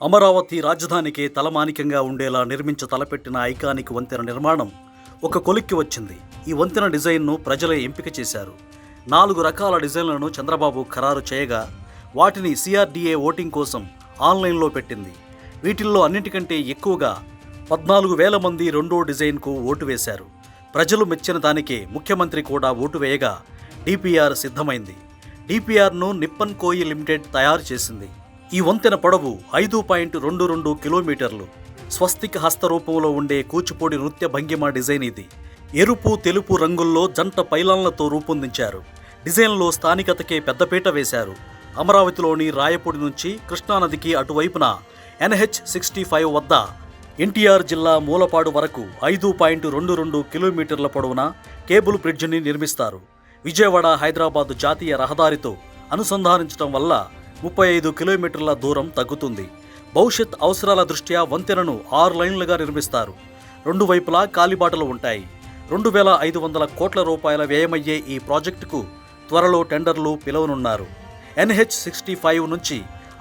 అమరావతి రాజధానికే తలమానికంగా ఉండేలా తలపెట్టిన ఐకానిక్ వంతెన నిర్మాణం ఒక కొలిక్కి వచ్చింది. ఈ వంతెన డిజైన్ను ప్రజలే ఎంపిక చేశారు. 4 రకాల డిజైన్లను చంద్రబాబు ఖరారు చేయగా వాటిని CRDA ఓటింగ్ కోసం ఆన్లైన్లో పెట్టింది. వీటిల్లో అన్నిటికంటే ఎక్కువగా 14,000 మంది రెండో డిజైన్కు ఓటు వేశారు. ప్రజలు మెచ్చిన దానికే ముఖ్యమంత్రి కూడా ఓటు వేయగా DPR సిద్ధమైంది. DPRను నిప్పన్ కోయి లిమిటెడ్ తయారు చేసింది. ఈ వంతెన పొడవు 5.22 కిలోమీటర్లు. స్వస్తిక్ హస్త రూపంలో ఉండే కూచిపూడి నృత్య భంగిమ డిజైన్ ఇది. ఎరుపు తెలుపు రంగుల్లో జంట పైలాన్లతో రూపొందించారు. డిజైన్లో స్థానికతకే పెద్దపీట వేశారు. అమరావతిలోని రాయపూడి నుంచి కృష్ణానదికి అటువైపున NH65 వద్ద NTR జిల్లా మూలపాడు వరకు 5.22 కిలోమీటర్ల పొడవున కేబుల్ బ్రిడ్జిని నిర్మిస్తారు. విజయవాడ హైదరాబాద్ జాతీయ రహదారితో అనుసంధానించడం వల్ల 35 కిలోమీటర్ల దూరం తగ్గుతుంది. భవిష్యత్ అవసరాల దృష్ట్యా వంతెనను 6 లైన్లుగా నిర్మిస్తారు. 2 వైపులా కాలిబాటలు ఉంటాయి. 2,500 కోట్ల రూపాయల వ్యయమయ్యే ఈ ప్రాజెక్టుకు త్వరలో టెండర్లు పిలవనున్నారు. NH65 నుంచి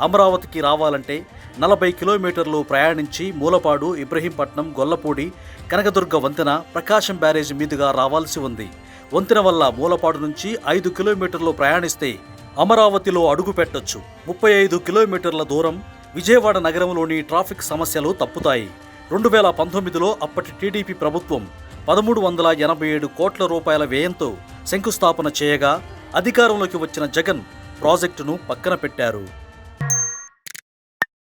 అమరావతికి రావాలంటే 40 కిలోమీటర్లు ప్రయాణించి మూలపాడు, ఇబ్రహీంపట్నం, గొల్లపూడి, కనకదుర్గ వంతెన, ప్రకాశం బ్యారేజ్ మీదుగా రావాల్సి ఉంది. వంతెన వల్ల మూలపాడు నుంచి 5 కిలోమీటర్లు ప్రయాణిస్తే అమరావతిలో అడుగు పెట్టొచ్చు. 35 కిలోమీటర్ల దూరం. విజయవాడ నగరంలోని ట్రాఫిక్ సమస్యలు తప్పుతాయి. 2019లో అప్పటి టీడీపీ ప్రభుత్వం 1,387 కోట్ల రూపాయల వ్యయంతో శంకుస్థాపన చేయగా అధికారంలోకి వచ్చిన జగన్ ప్రాజెక్టును పక్కన పెట్టారు.